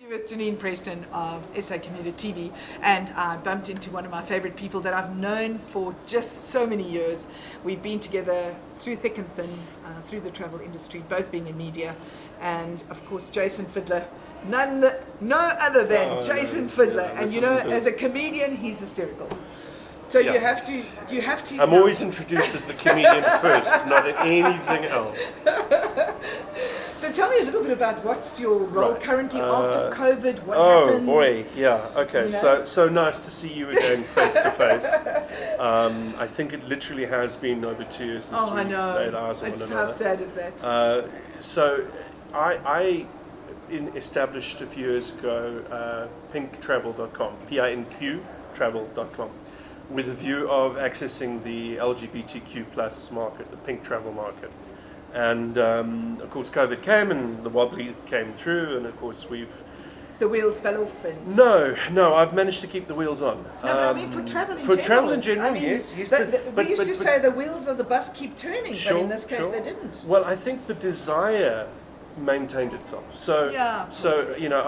With Janine Preston of SA Community TV, and I bumped into one of my favorite people that I've known for just so many years. We've been together through thick and thin, through the travel industry, both being in media, and of course Jason Fiddler, no other than Jason Fiddler. Yeah, and you know, as a comedian, he's hysterical. So Yeah. you have to. I'm always introduced as the comedian first, not anything else. So tell me a little bit about what's your role currently after COVID. What happened? Oh boy, yeah. Okay, You know? so nice to see you again face to face. I think it literally has been over 2 years since we I know. laid eyes on one It's another. how sad is that? So I established a few years ago pinktravel.com, P-I-N-Q travel.com, with a view of accessing the LGBTQ plus market, the pink travel market. And of course COVID came and the wobbly came through, and of course The wheels fell off and... No, I've managed to keep the wheels on. No, but I mean for travel in for general. travel in general, I mean, yes. we used to say the wheels of the bus keep turning, Sure, but in this case sure. they didn't. Well, I think the desire maintained itself. So, Yeah, so you know,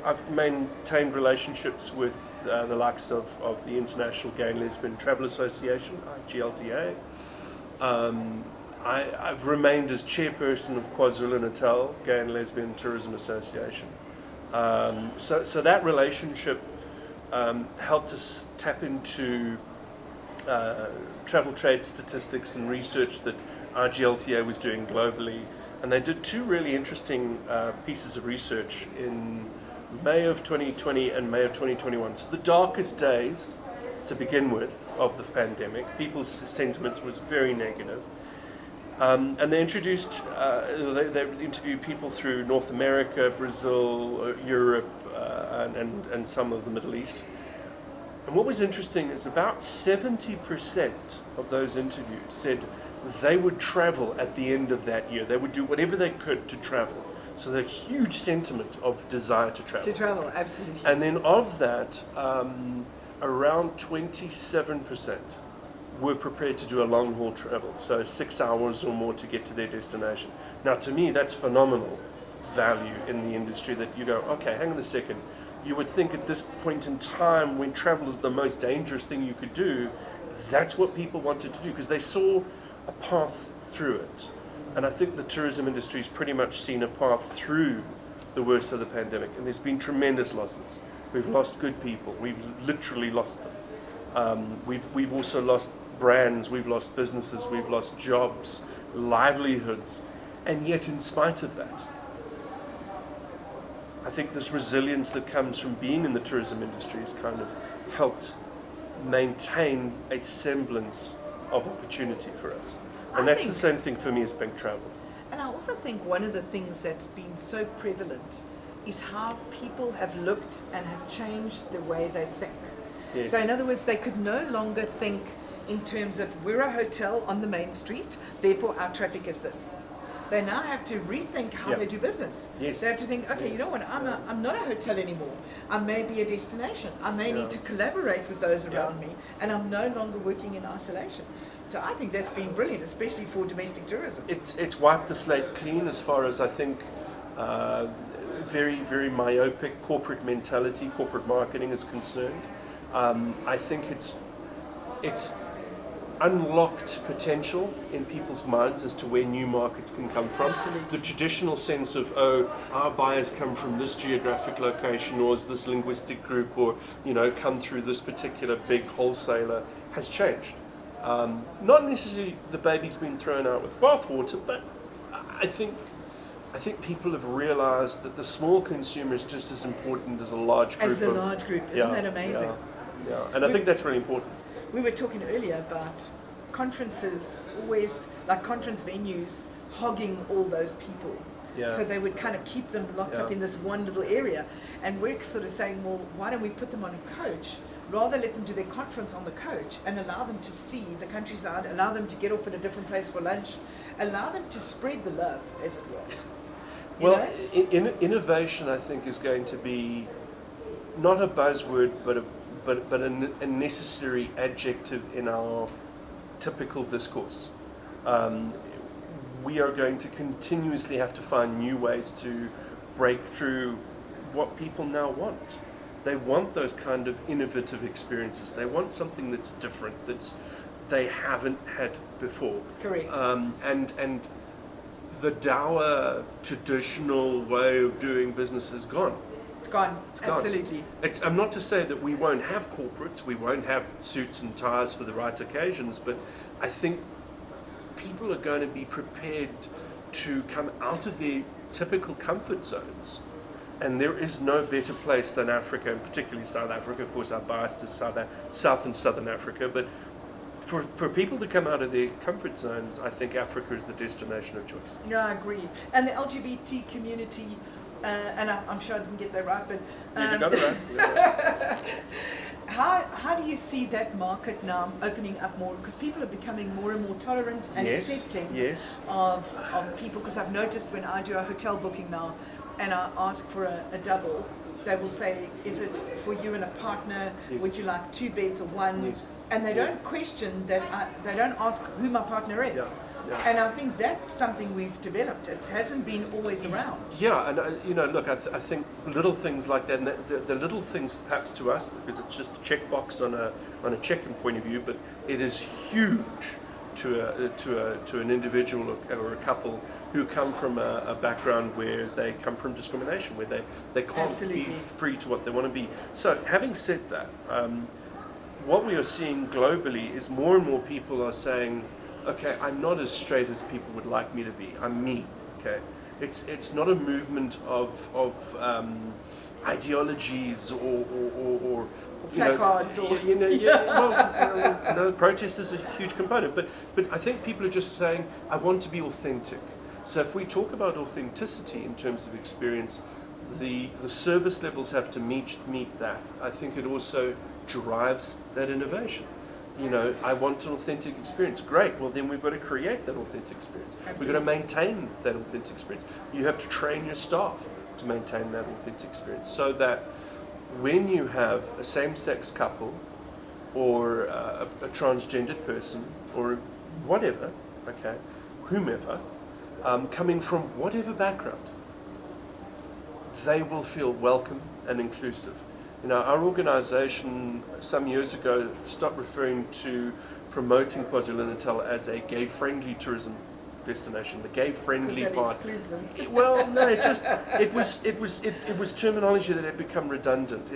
I've maintained relationships with the likes of the International Gay and Lesbian Travel Association, IGLTA. I've remained as chairperson of KwaZulu-Natal Gay and Lesbian Tourism Association. So that relationship helped us tap into travel trade statistics and research that IGLTA was doing globally. And they did two really interesting pieces of research in May of 2020 and May of 2021. So the darkest days, to begin with, of the pandemic, people's sentiment was very negative. And they introduced, they interviewed people through North America, Brazil, Europe, and some of the Middle East. And what was interesting is about 70% of those interviewed said they would travel at the end of that year. They would do whatever they could to travel. So the huge sentiment of desire to travel. To travel, absolutely. And then of that, around 27% were prepared to do a long haul travel, so 6 hours or more to get to their destination. Now to me that's phenomenal value in the industry, that you go, okay, hang on a second, you would think at this point in time when travel is the most dangerous thing you could do, that's what people wanted to do because they saw a path through it. And I think the tourism industry has pretty much seen a path through the worst of the pandemic, and there's been tremendous losses. We've lost good people, we've literally lost them. We've also lost brands, we've lost businesses, we've lost jobs, livelihoods, and yet in spite of that, I think this resilience that comes from being in the tourism industry has kind of helped maintain a semblance of opportunity for us. And that's the same thing for me as Pink Travel. And I also think one of the things that's been so prevalent is how people have looked and have changed the way they think. Yes. So in other words, they could no longer think in terms of we're a hotel on the main street, therefore our traffic is this. They now have to rethink how they do business. Yes. They have to think, okay, you know what, I'm not a hotel anymore. I may be a destination. I may need to collaborate with those around me, and I'm no longer working in isolation. So I think that's been brilliant, especially for domestic tourism. It's wiped the slate clean as far as I think very, very myopic corporate mentality, corporate marketing is concerned. I think it's unlocked potential in people's minds as to where new markets can come from. Absolutely. The traditional sense of, oh, our buyers come from this geographic location, or is this linguistic group, or come through this particular big wholesaler, has changed. Not necessarily the baby's been thrown out with bathwater, but I think people have realised that the small consumer is just as important as a large group. As the large group, isn't that amazing? Yeah, and I think that's really important. We were talking earlier about conferences, always like conference venues hogging all those people. Yeah. So they would kind of keep them locked up in this one little area. And we're sort of saying, well, why don't we put them on a coach? Rather let them do their conference on the coach and allow them to see the countryside, allow them to get off at a different place for lunch, allow them to spread the love, as it were. Well, innovation, I think, is going to be not a buzzword, but a necessary adjective in our typical discourse. We are going to continuously have to find new ways to break through what people now want. They want those kind of innovative experiences. They want something that's different, that's they haven't had before. Correct. And the dour traditional way of doing business is gone. It's gone. It's gone. Absolutely. I'm not to say that we won't have corporates, we won't have suits and ties for the right occasions, but I think people are going to be prepared to come out of their typical comfort zones. And there is no better place than Africa, and particularly South Africa. Of course, our bias is South and Southern Africa, but for people to come out of their comfort zones, I think Africa is the destination of choice. No, I agree. And the LGBT community, and I'm sure I didn't get that right, but You got it right. Yeah. how do you see that market now opening up more? Because people are becoming more and more tolerant and accepting of people. Because I've noticed when I do a hotel booking now, and I ask for a double, they will say, is it for you and a partner? Yes. Would you like 2 beds or 1? Yes. And they don't question that, they don't ask who my partner is. Yeah. And I think that's something we've developed. It hasn't been always around. Yeah, and look, I think little things like that, and the little things perhaps to us, because it's just a checkbox on a check-in point of view, but it is huge to an individual or a couple who come from a background where they come from discrimination, where they can't Absolutely. be free to what they want to be. So having said that, what we are seeing globally is more and more people are saying, okay, I'm not as straight as people would like me to be. I'm me. Okay, it's not a movement of ideologies or placards or protest is a huge component, but I think people are just saying, I want to be authentic. So if we talk about authenticity in terms of experience, the service levels have to meet that. I think it also drives that innovation. I want an authentic experience. Great. Well, then we've got to create that authentic experience. Absolutely. We've got to maintain that authentic experience. You have to train your staff to maintain that authentic experience, so that when you have a same-sex couple or a transgendered person or whatever, okay, whomever, coming from whatever background, they will feel welcome and inclusive. Our organisation some years ago stopped referring to promoting KwaZulu-Natal as a gay-friendly tourism destination. The gay-friendly part. Excludes them. Well, no, it was terminology that had become redundant.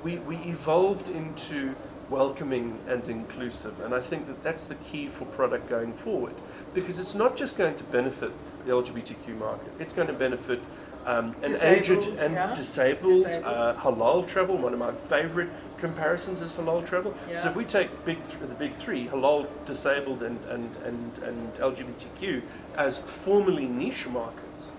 We evolved into welcoming and inclusive, and I think that's the key for product going forward, because it's not just going to benefit the LGBTQ market. It's going to benefit an aged and disabled. Halal travel. One of my favorite comparisons is halal travel. Yeah. So if we take the big three, halal, disabled, and LGBTQ, as formerly niche markets,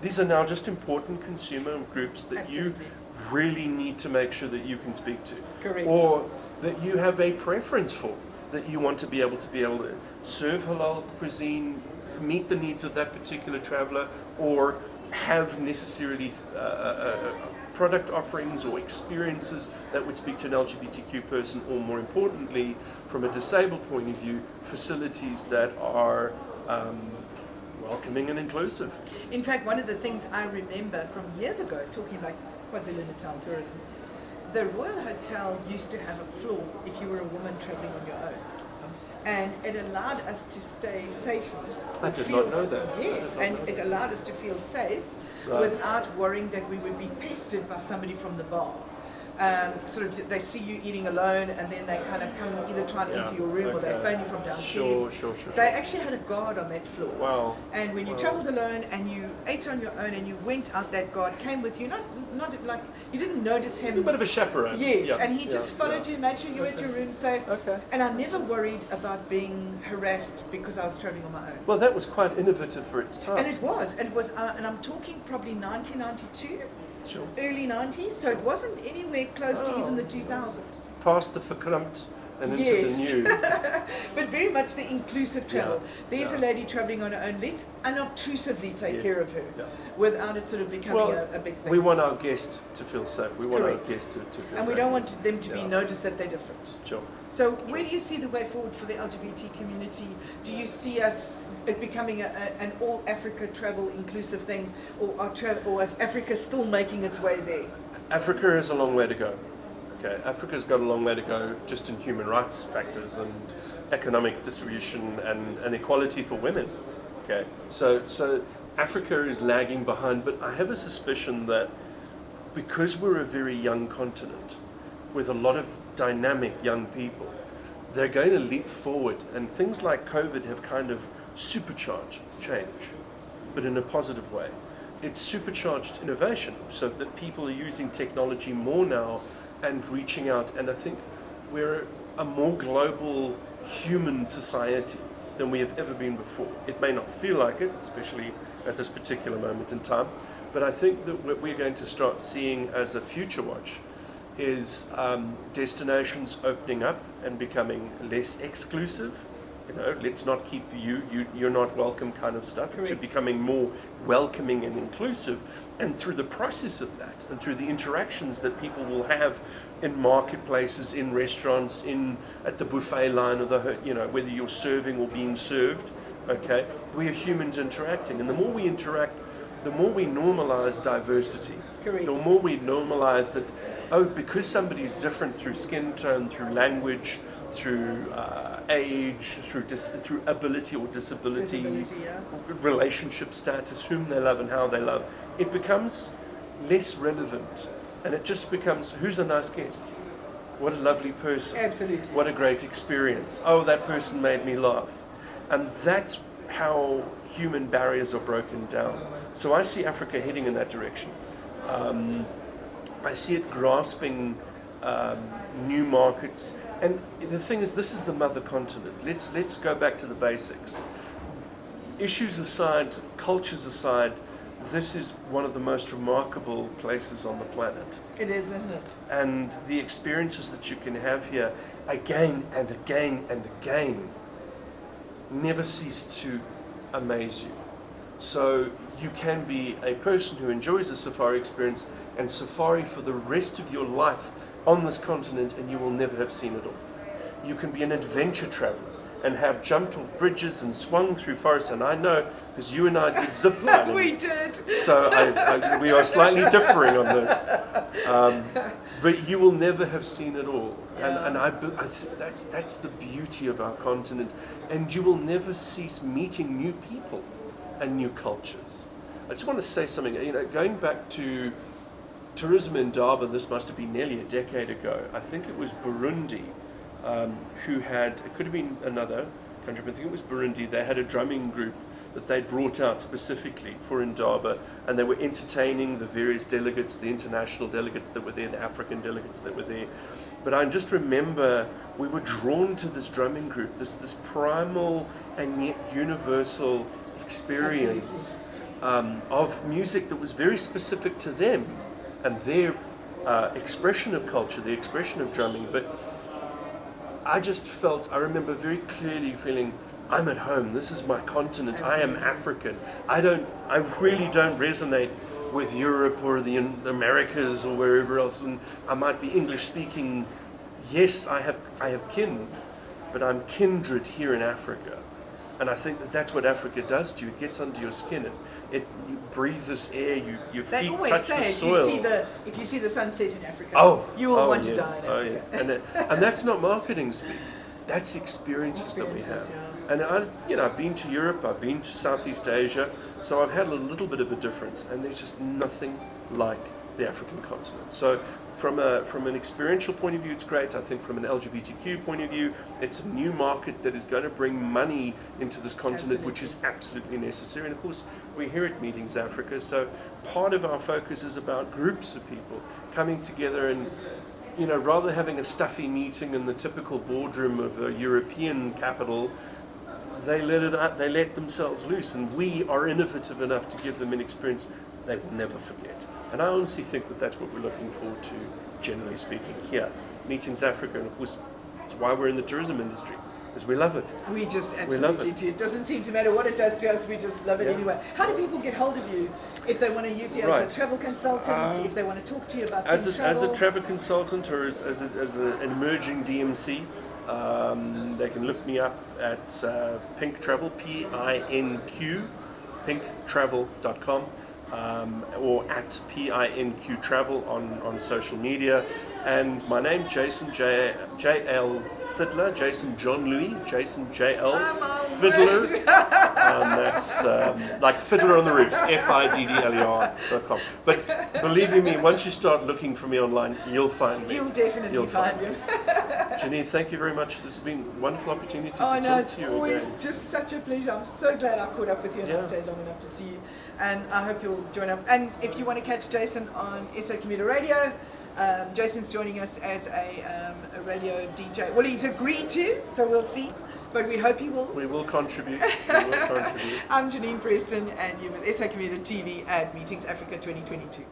these are now just important consumer groups that Absolutely. you really need to make sure that you can speak to. Correct. Or that you have a preference for, that you want to be able to serve halal cuisine, meet the needs of that particular traveler, or have necessarily product offerings or experiences that would speak to an LGBTQ person, or more importantly, from a disabled point of view, facilities that are welcoming and inclusive. In fact, one of the things I remember from years ago, talking about KwaZulu-Natal tourism, the Royal Hotel used to have a floor if you were a woman traveling on your own. And it allowed us to stay safely. I did not know that. Yes, and it allowed us to feel safe without worrying that we would be pestered by somebody from the bar. Sort of, they see you eating alone, and then they kind of come either try to enter your room or they phone you from downstairs. Sure. They actually had a guard on that floor. Wow. And when you traveled alone and you ate on your own and you went out, that guard came with you. Not like you didn't notice him. A bit of a chaperone. Yes, Yeah. and he just followed you, made sure you were at your room safe. Okay. And I never worried about being harassed because I was traveling on my own. Well, that was quite innovative for its time. And it was, and I'm talking probably 1992. Sure. Early 90s, so it wasn't anywhere close to even the 2000s. Past the verklempt and into the new. But very much the inclusive travel. Yeah, There's yeah. a lady traveling on her own. Let's unobtrusively take Yes, care of her yeah. without it sort of becoming Well, a big thing. we want our guests to feel safe. We want Correct. our guests to feel And we great. don't want them to be Yeah. noticed that they're different. Sure. So where do you see the way forward for the LGBT community? Do you see us it becoming an all Africa travel inclusive thing, or is Africa still making its way there? Africa has a long way to go. Okay, Africa's got a long way to go just in human rights factors and economic distribution and equality for women. Okay, so Africa is lagging behind, but I have a suspicion that because we're a very young continent with a lot of dynamic young people, they're going to leap forward, and things like COVID have kind of supercharged change, but in a positive way. It's supercharged innovation so that people are using technology more now and reaching out, and I think we're a more global human society than we have ever been before. It may not feel like it, especially at this particular moment in time, but I think that what we're going to start seeing as a future watch is destinations opening up and becoming less exclusive. You know, let's not keep you're not welcome kind of stuff, Correct. to becoming more welcoming and inclusive. And through the process of that, and through the interactions that people will have in marketplaces, in restaurants, at the buffet line, or whether you're serving or being served, okay, we are humans interacting, and the more we interact, the more we normalize diversity. Correct. The more we normalize that, because somebody's different through skin tone, through language, through age, through ability or disability, yeah. relationship status, whom they love and how they love, it becomes less relevant, and it just becomes, who's a nice guest? What a lovely person. Absolutely. What a great experience. Oh, that person made me laugh. And that's how human barriers are broken down. So I see Africa heading in that direction. I see it grasping new markets. And the thing is, this is the mother continent. Let's go back to the basics. Issues aside, cultures aside, this is one of the most remarkable places on the planet. It is, isn't it? And the experiences that you can have here again and again and again never cease to amaze you. So you can be a person who enjoys a safari experience and safari for the rest of your life on this continent, and you will never have seen it all. You can be an adventure traveler and have jumped off bridges and swung through forests, and I know because you and I did zip lining. We did. So we are slightly differing on this, but you will never have seen it all. Yeah. And I think that's the beauty of our continent, and you will never cease meeting new people and new cultures. I just want to say something. Going back to tourism in Durban, this must have been nearly a decade ago. I think it was Burundi who had, it could have been another country, but I think it was Burundi. They had a drumming group that they brought out specifically for Indaba, and they were entertaining the various delegates, the international delegates that were there, the African delegates that were there. But I just remember we were drawn to this drumming group, this primal and yet universal experience of music that was very specific to them and their expression of culture, the expression of drumming. But I remember very clearly feeling, I'm at home, this is my continent, I am African. I really don't resonate with Europe or the Americas or wherever else, and I might be English speaking. Yes, I have kin, but I'm kindred here in Africa. And I think that's what Africa does to you. It gets under your skin. You breathe this air. Your They feet always touch say the soil. if you see the sunset in Africa, you will want to yes. die in Africa. Yeah. And that's not marketing speak. That's experiences that we have. Yeah. And I've been to Europe. I've been to Southeast Asia. So I've had a little bit of a difference. And there's just nothing like the African continent. So from an experiential point of view, it's great. I think from an LGBTQ point of view, it's a new market that is going to bring money into this continent, which is absolutely necessary. And of course, we're here at Meetings Africa, so part of our focus is about groups of people coming together and, rather having a stuffy meeting in the typical boardroom of a European capital, they let themselves loose, and we are innovative enough to give them an experience they will never forget. And I honestly think that that's what we're looking forward to, generally speaking, here. Meetings Africa, and of course, It's why we're in the tourism industry, because we love it. We just We love absolutely it. do. It doesn't seem to matter what it does to us, we just love it Yeah. anyway. How do people get hold of you if they want to use you as Right. a travel consultant, if they want to talk to you about As things a travel? travel consultant or as an emerging DMC, they can look me up at Pink Travel, PINQ, pinktravel.com, or at PINQ Travel on social media. And my name, Jason J.L. Fiddler, Jason John Louis, Jason J.L. Fiddler. That's like Fiddler on the Roof, FIDDLER.com. But believe you me, once you start looking for me online, you'll find me. You'll definitely You'll find find him. Janine, thank you very much. This has been a wonderful opportunity to Oh no, talk it's to you always again. just such a pleasure. I'm so glad I caught up with you and I Yeah. stayed long enough to see you. And I hope you'll join up. And if you want to catch Jason on SA Commuter Radio, Jason's joining us as a radio DJ. Well, he's agreed to, so we'll see. But we hope he will. We will contribute. We will contribute. I'm Janine Preston, and you're with SA Commuter TV at Meetings Africa 2022.